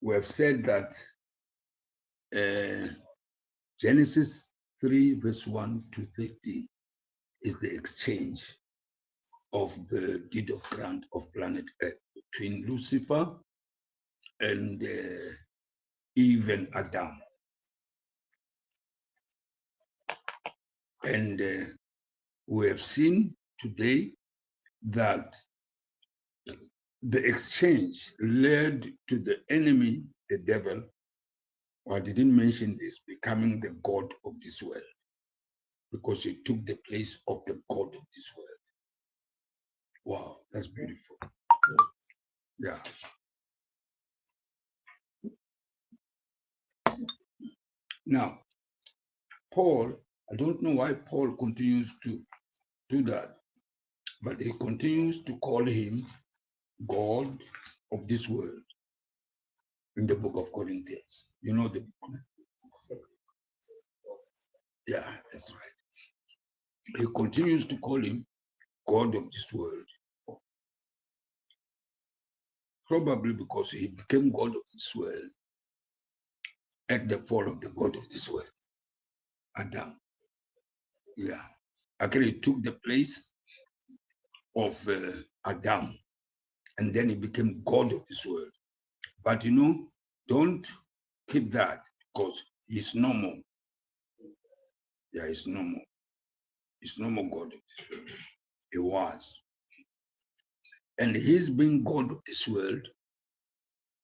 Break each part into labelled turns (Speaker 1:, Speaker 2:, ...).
Speaker 1: we have said that Genesis 3, verse 1 to 13 is the exchange of the deed of grant of planet Earth between Lucifer and Eve and Adam. And we have seen today that the exchange led to the enemy, the devil, or I didn't mention this, becoming the God of this world, because he took the place of the God of this world. Wow, that's beautiful. Yeah. Now, Paul, I don't know why Paul continues to do that, but he continues to call him God of this world in the book of Corinthians. You know the book? Yeah, that's right. He continues to call him God of this world. Probably because he became God of this world at the fall of the God of this world, Adam. Yeah. Actually, he took the place of Adam, and then he became God of this world. But you know, don't keep that, because he's normal. Yeah, he's normal. He's no more God of this world. He was. And his being God of this world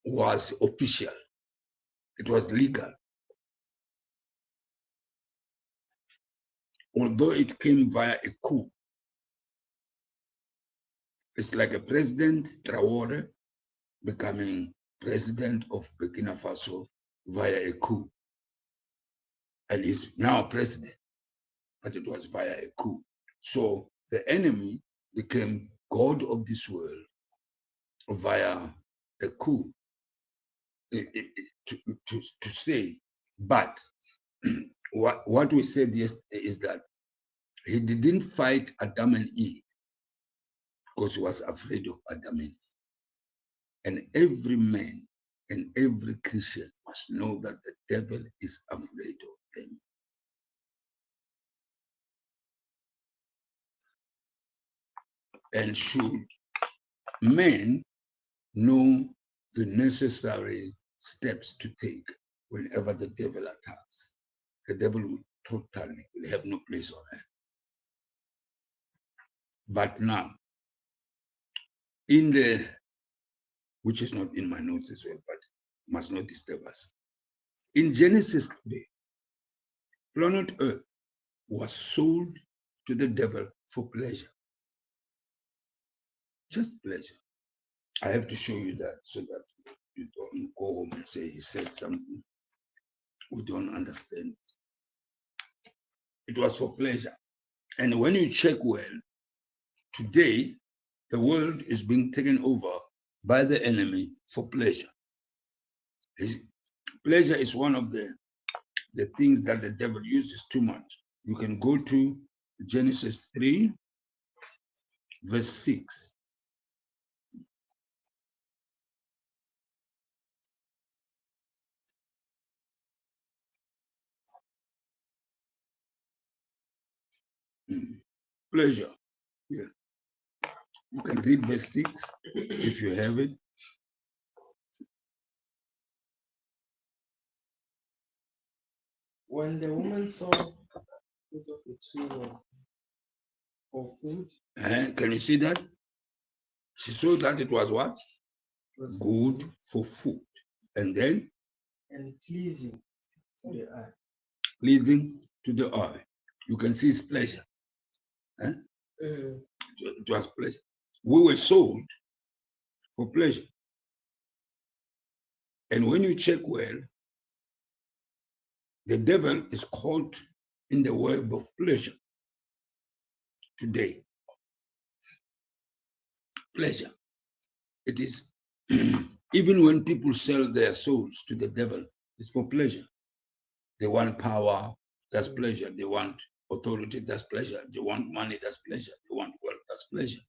Speaker 1: was official. It was legal. Although it came via a coup. It's like a President Traore becoming president of Burkina Faso via a coup. And he's now president, but it was via a coup. So the enemy became God of this world via a coup. To say, but what we said yesterday is that he didn't fight Adam and Eve because he was afraid of Adam and Eve. And every man and every Christian must know that the devil is afraid of them. And should men know the necessary steps to take whenever the devil attacks, the devil will have no place on earth. But now, in the, which is not in my notes as well, but must not disturb us. In Genesis 3, planet Earth was sold to the devil for pleasure. Just pleasure. I have to show you that so that you don't go home and say he said something we don't understand. It was for pleasure. And when you check well, today, the world is being taken over by the enemy for pleasure. Pleasure is one of the things that the devil uses too much. You can go to Genesis 3, verse 6. Pleasure. Yeah. You can read verse 6 if you have it.
Speaker 2: When the woman saw fruit of the tree was for food.
Speaker 1: Can you see that? She saw that it was what?
Speaker 2: Was
Speaker 1: good for food. And then?
Speaker 2: And pleasing to the eye.
Speaker 1: Pleasing to the eye. You can see it's pleasure. It was pleasure. We were sold for pleasure. And when you check well, the devil is caught in the web of pleasure today. Pleasure. It is, even when people sell their souls to the devil, it's for pleasure. They want power, that's pleasure. They want authority, that's pleasure. They want money, that's pleasure. They want wealth, that's pleasure.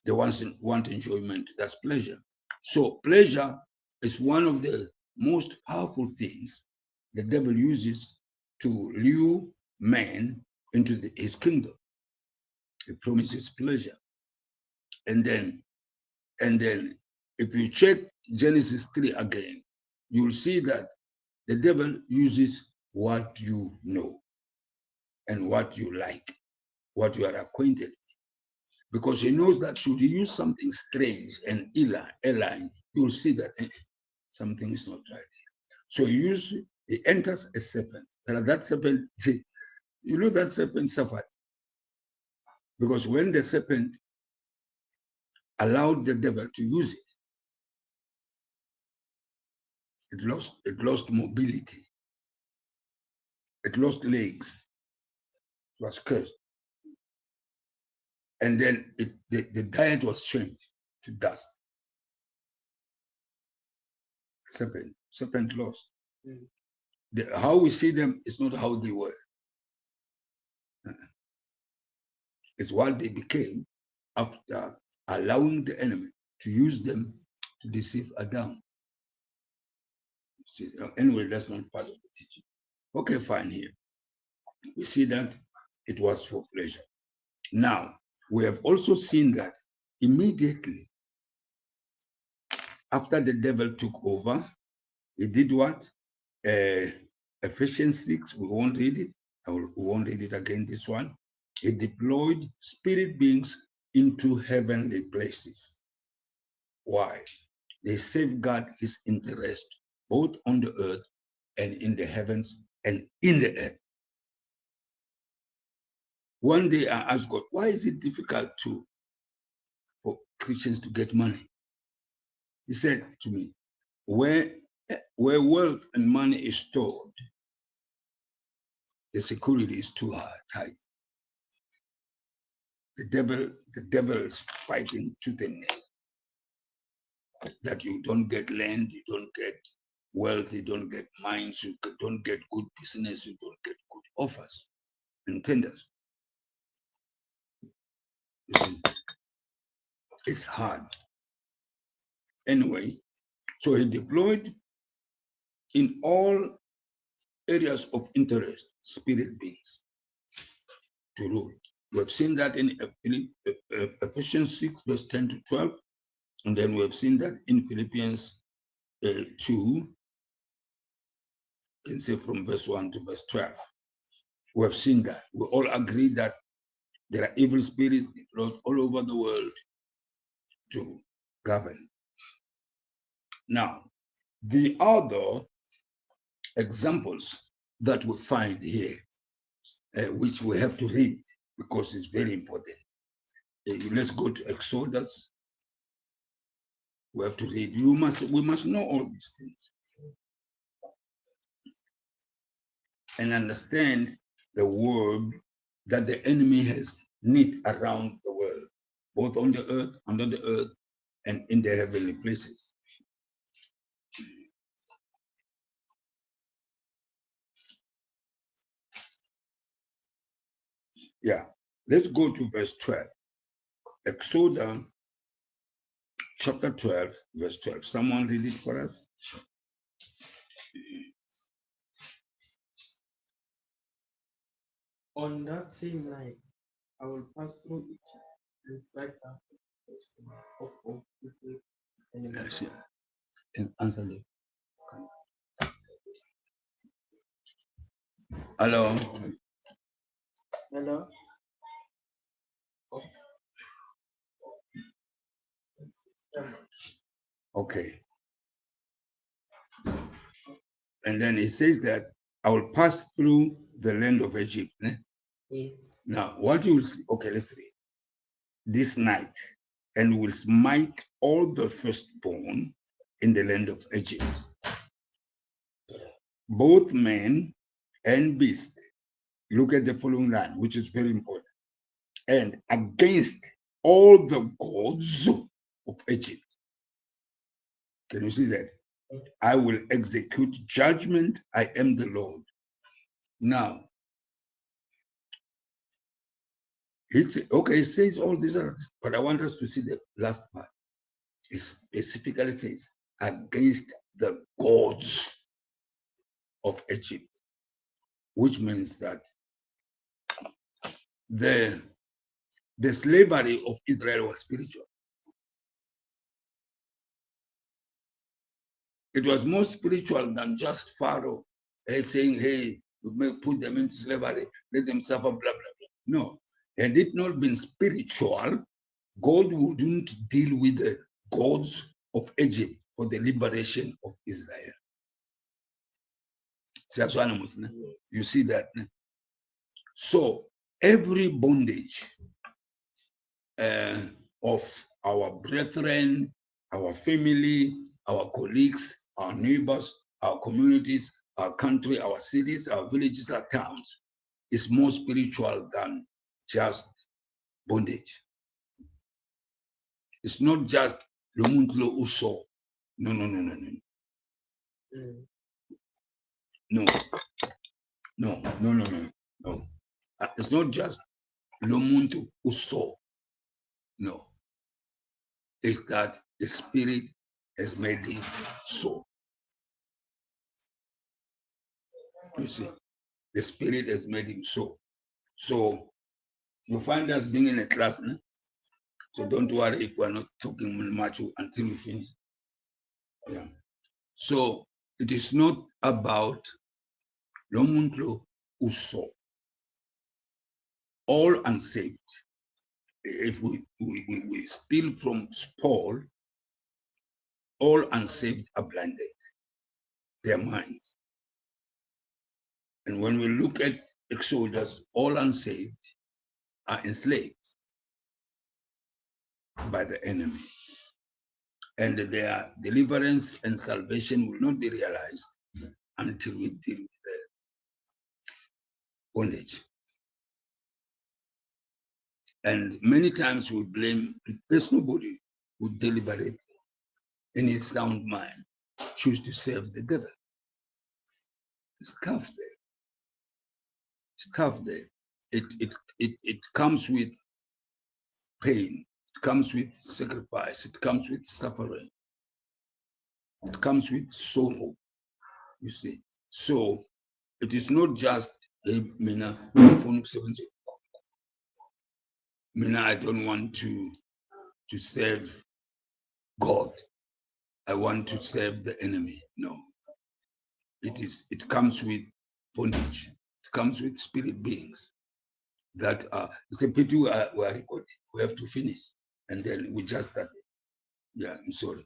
Speaker 1: They want enjoyment, that's pleasure. So pleasure It's one of the most powerful things the devil uses to lure man into his kingdom. He promises pleasure. And then, if you check Genesis 3 again, you'll see that the devil uses what you know and what you like, what you are acquainted with. Because he knows that should he use something strange and alien, you'll see that something is not right. So he enters a serpent. And that serpent, that serpent suffered. Because when the serpent allowed the devil to use it, it lost mobility. It lost legs. It was cursed. And then the diet was changed to dust. Serpent lost. How we see them is not how they were. It's what they became after allowing the enemy to use them to deceive Adam. Anyway, that's not part of the teaching. Okay, fine here. We see that it was for pleasure. Now, we have also seen that immediately after the devil took over, he did what? Ephesians 6, we won't read it. We won't read it again, this one. He deployed spirit beings into heavenly places. Why? They safeguard his interest both on the earth and in the heavens and in the earth. One day I asked God, why is it difficult for Christians to get money? He said to me, where wealth and money is stored, the security is too tight. The devil is fighting tooth and nail that you don't get land, you don't get wealth, you don't get mines, you don't get good business, you don't get good offers and tenders. It's hard. Anyway, so he deployed in all areas of interest spirit beings to rule. We have seen that in Ephesians 6, verse 10 to 12. And then we have seen that in Philippians 2, you can say from verse 1 to verse 12. We have seen that. We all agree that there are evil spirits deployed all over the world to govern. Now, the other examples that we find here, which we have to read because it's very important. Let's go to Exodus. We have to read. We must know all these things and understand the world that the enemy has knit around the world, both on the earth, under the earth, and in the heavenly places. Yeah, let's go to verse 12. Exodus chapter 12, verse 12. Someone read it for us?
Speaker 2: On that same night, I will pass through Egypt and strike down of people and
Speaker 1: Yes, yeah. And answer them. Hello.
Speaker 2: Hello.
Speaker 1: Okay. And then it says that I will pass through the land of Egypt.
Speaker 2: Yes.
Speaker 1: Now, what you will see, okay, let's read. This night, and will smite all the firstborn in the land of Egypt, both men and beast. Look at the following line, which is very important. And against all the gods of Egypt. Can you see that? I will execute judgment. I am the Lord. Now, it's okay, it says all these are, but I want us to see the last part. It specifically says, against the gods of Egypt, which means that the, the slavery of Israel was spiritual. It was more spiritual than just Pharaoh saying, hey, we may put them into slavery, let them suffer, blah, blah, blah. No. Had it not been spiritual, God wouldn't deal with the gods of Egypt for the liberation of Israel. You see that? So every bondage of our brethren, our family, our colleagues, our neighbors, our communities, our country, our cities, our villages, our towns is more spiritual than just bondage. It's not just Lomuntlo Uso. No, no, no, no, no. No, no, no, no, no, no. It's not just Lomuntu Uso. No. It's that the spirit has made it so. You see, the spirit has made him so. So you find us being in a class, né? So don't worry if we're not talking much until we finish. Yeah. So it is not about Lomuntlo Uso. All unsaved. If we steal from spoil, all unsaved are blinded, their minds. And when we look at Exodus, all unsaved are enslaved by the enemy. And their deliverance and salvation will not be realized until we deal with the bondage. And many times we blame, there's nobody who deliberately, in his sound mind, choose to serve the devil. It's tough there. It's tough there. It comes with pain. It comes with sacrifice. It comes with suffering. It comes with sorrow, you see. So it is not just a Mina, I don't want to serve God. I want to serve the enemy. No. It comes with bondage. It comes with spirit beings that are, it's a pity we are recording. We have to finish. And then we just start. Yeah, I'm sorry.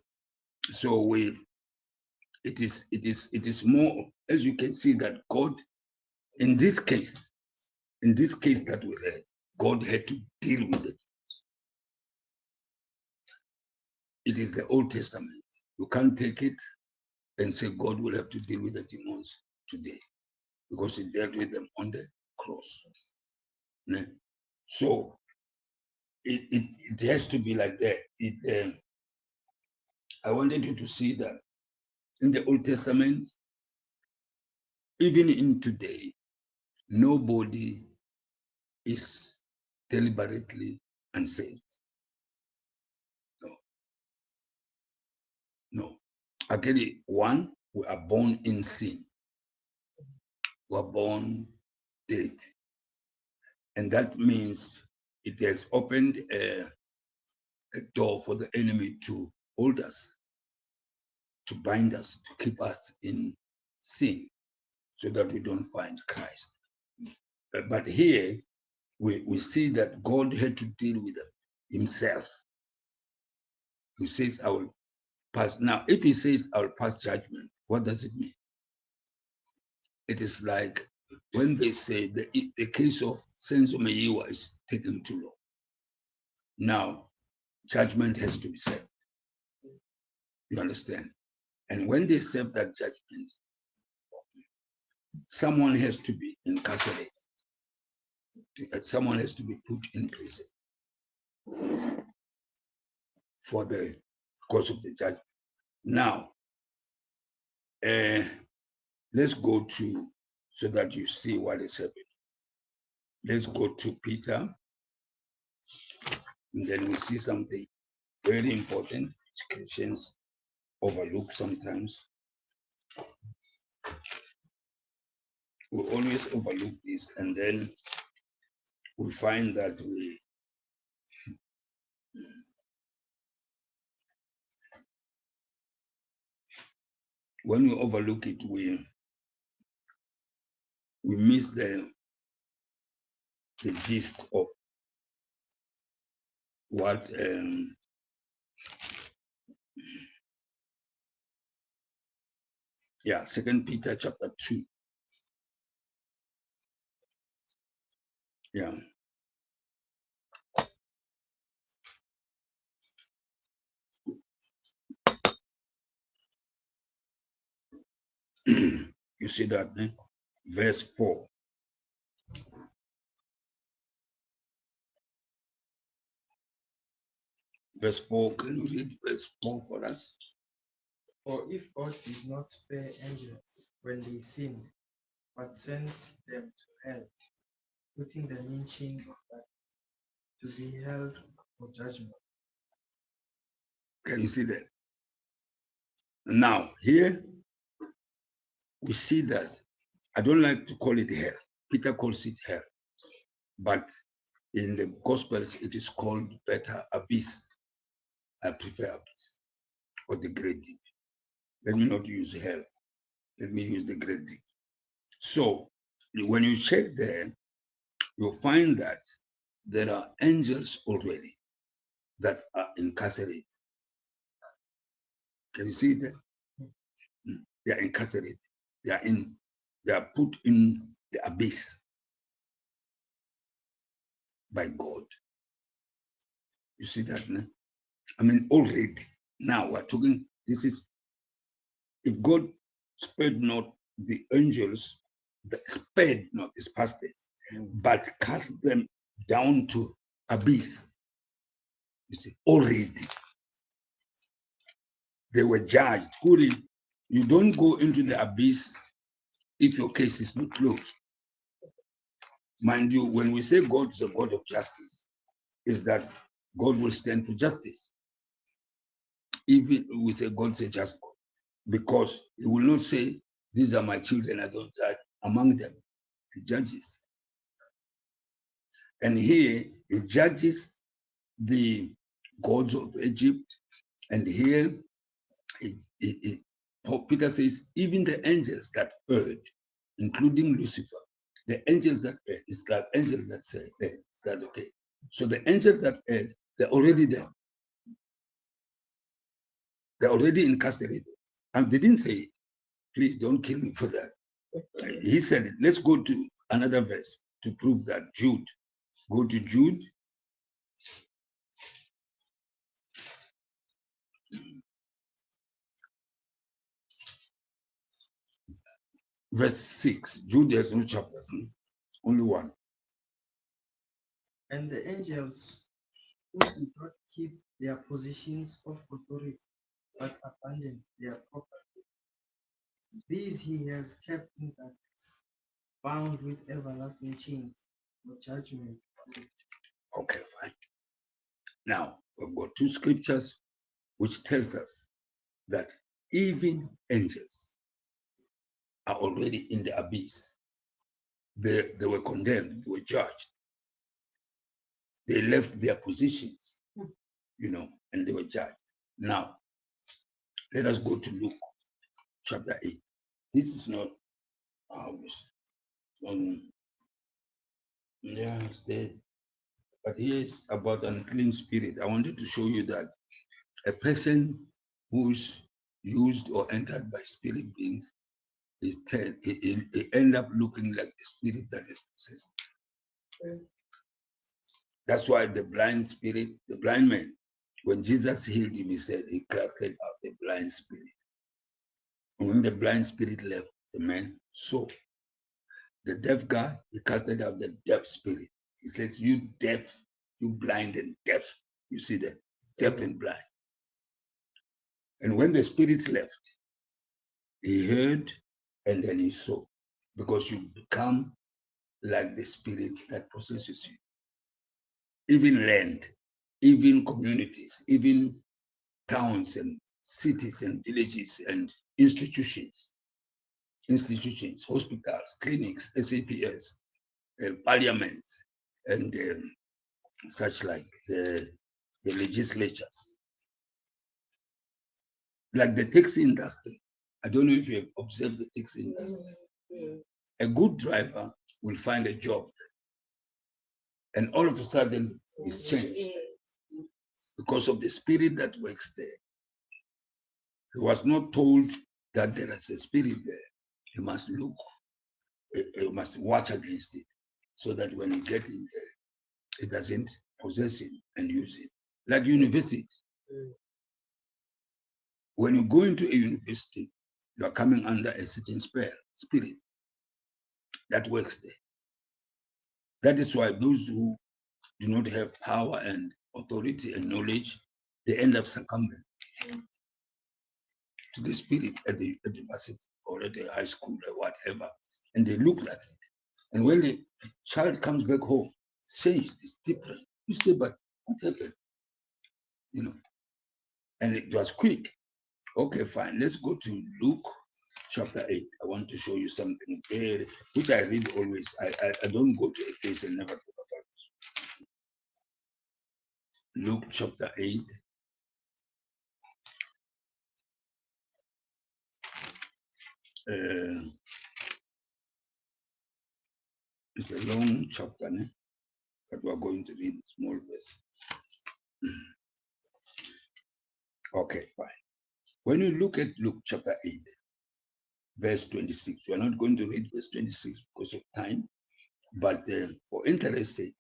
Speaker 1: So it is more, as you can see, that God, in this case that we read, God had to deal with it. It is the Old Testament. You can't take it and say God will have to deal with the demons today, because he dealt with them on the cross. So it has to be like that. I wanted you to see that in the Old Testament, even in today, nobody is deliberately unsaved. No. No. Actually, one, we are born in sin. We are born dead. And that means it has opened a door for the enemy to hold us, to bind us, to keep us in sin, so that we don't find Christ. But here, we see that God had to deal with himself. He says, I will pass. Now, if he says, I will pass judgment, what does it mean? It is like when they say the case of Senzo Meyiwa is taken too long. Now, judgment has to be served. You understand? And when they serve that judgment, someone has to be incarcerated. Someone has to be put in prison for the cause of the judgment. Now, let's go to, so that you see what is happening. Let's go to Peter, and then we see something very important, Christians overlook sometimes. We always overlook this, and then we find that when we overlook it, we miss the gist of what Second Peter chapter 2. Yeah. You see that, eh? Verse 4. Verse 4, can you read verse 4 for us?
Speaker 2: For if God did not spare angels when they sinned, but sent them to hell, putting them in chains of death, to be held for judgment.
Speaker 1: Can you see that? Now, here we see that I don't like to call it hell. Peter calls it hell. But in the Gospels, it is called better abyss. I prefer abyss or the great deep. Let me not use hell. Let me use the great deep. So when you check there, you'll find that there are angels already that are incarcerated. Can you see that? They are incarcerated. They are put in the abyss by God. You see that? No? I mean, already. Now we're talking, this is, if God spared not the angels, spared not is past tense, but cast them down to abyss. You see, already. They were judged. You don't go into the abyss if your case is not closed. Mind you, when we say God is a God of justice, is that God will stand for justice. Even we say God's a just God, because he will not say, these are my children, I don't judge among them. He judges. And here he judges the gods of Egypt. And here Peter says, even the angels that erred, including Lucifer, the angels that erred, it's like angels that say, hey, is that okay? So the angels that erred, they're already there. They're already incarcerated. And they didn't say, please don't kill me for that. He said it. Let's go to another verse to prove that. Jude. Go to Jude. Verse 6. Jude, there's no chapters, only one.
Speaker 2: And the angels who did not keep their positions of authority, but abandoned their property, these he has kept in darkness, bound with everlasting chains for judgment.
Speaker 1: Okay, fine. Now, we've got two scriptures which tells us that even angels are already in the abyss. They were condemned, they were judged. They left their positions, and they were judged. Now, let us go to Luke chapter 8. This is not ours. It's there. But here is about unclean spirit. I wanted to show you that a person who's used or entered by spirit beings he end up looking like the spirit that is possessed. That's why the blind man, when Jesus healed him, he said he casted out the blind spirit. And when the blind spirit left the man, so the deaf guy, he casted out the deaf spirit. He says, you deaf, you blind and deaf. You see that? Deaf and blind. And when the spirits left, he heard and then he saw, because you become like the spirit that possesses you. Even land, even communities, even towns and cities and villages and institutions, hospitals, clinics, SAPS, parliaments, and such like the legislatures, like the taxi industry. I don't know if you have observed the taxi industry. A good driver will find a job, and all of a sudden it's changed because of the spirit that works there. He was not told that there is a spirit there. He must look, he must watch against it, so that when he gets in there, it doesn't possess him and use it. Like university. When you go into a university, you are coming under a certain spirit that works there. That is why those who do not have power and authority and knowledge, they end up succumbing to the spirit at the university or at the high school or whatever, and they look like it. And when the child comes back home, it's changed, it's different. You say, but what happened? You know, and it was quick. Okay, fine. Let's go to Luke chapter 8. I want to show you something very, which I read always. I don't go to a place and never talk about it. Luke chapter 8. It's a long chapter, but we're going to read small verse. Okay, fine. When you look at Luke chapter 8, verse 26, we're not going to read verse 26 because of time, but for interest's sake,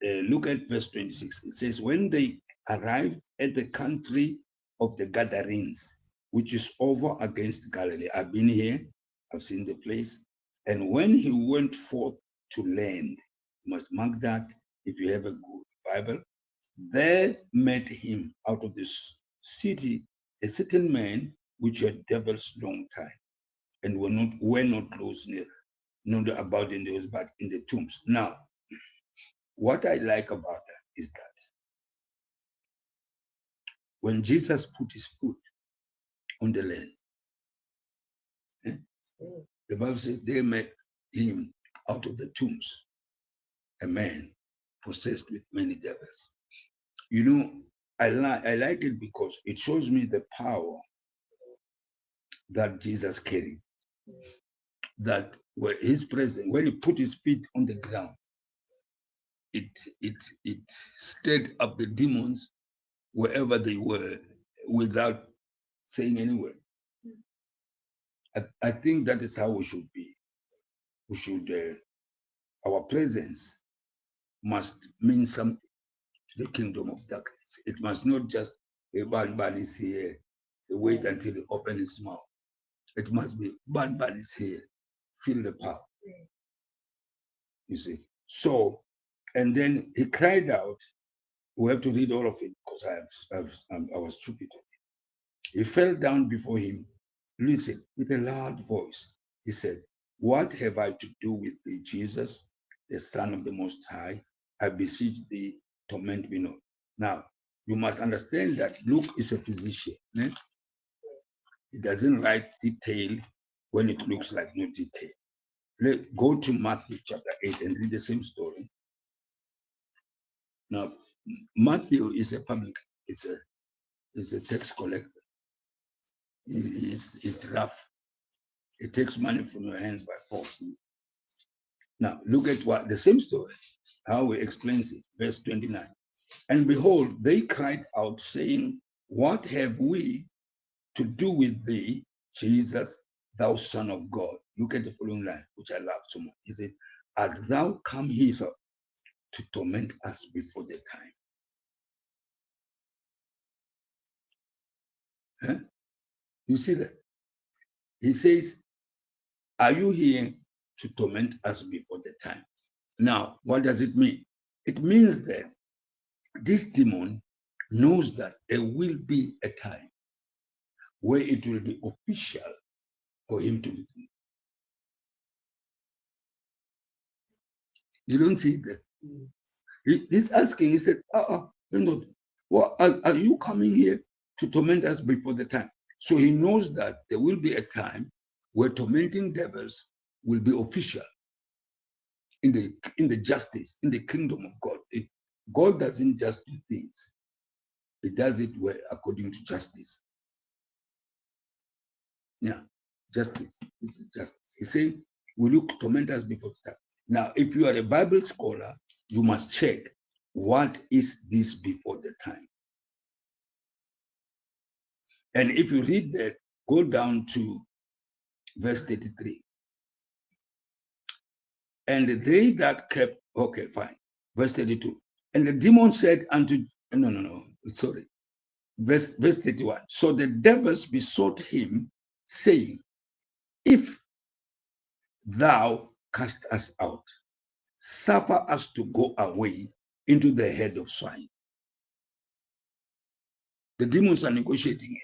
Speaker 1: look at verse 26. It says, when they arrived at the country of the Gadarenes, which is over against Galilee. I've been here, I've seen the place. And when he went forth to land, you must mark that if you have a good Bible, there met him out of this city a certain man which had devils long time, and were not close near, not about in those, but in the tombs. Now, what I like about that is that when Jesus put his foot on the land, the Bible says they met him out of the tombs, a man possessed with many devils. You know, I like it because it shows me the power that Jesus carried. That where his presence, when he put his feet on the ground, it stirred up the demons wherever they were without saying any word. I think that is how we should be. We should, our presence must mean something to the kingdom of darkness. It must not just a man is here, wait until he opens his mouth. It must be man is here, feel the power. You see. So, and then he cried out. We have to read all of it because I was stupid. He fell down before him. Listen, with a loud voice, he said, what have I to do with thee, Jesus, the Son of the Most High? I beseech thee, torment me not. Now, you must understand that Luke is a physician. He doesn't write detail when it looks like no detail. Go to Matthew chapter 8 and read the same story. Now, Matthew is a public, it's a tax collector. It's rough. It takes money from your hands by force. Now, look at what the same story, how he explains it, verse 29. And behold, they cried out, saying, what have we to do with thee, Jesus, thou Son of God? Look at the following line, which I love so much. He says, art thou come hither to torment us before the time? Huh? You see that? He says, are you here to torment us before the time? Now, what does it mean? It means that this demon knows that there will be a time where it will be official for him to be. You don't see that. He's asking, he said, no, Well, are you coming here to torment us before the time? So he knows that there will be a time where tormenting devils will be official in the justice, in the kingdom of God. God doesn't just do things, he does it well according to justice. Yeah, justice. This is justice. He said, will you torment us before the time? Now, if you are a Bible scholar, you must check what is this before the time. And if you read that, go down to verse 33. And they that kept, okay, fine. Verse 32. And the demon said unto, no, sorry. Verse 31. So the devils besought him, saying, if thou cast us out, suffer us to go away into the head of swine. The demons are negotiating it.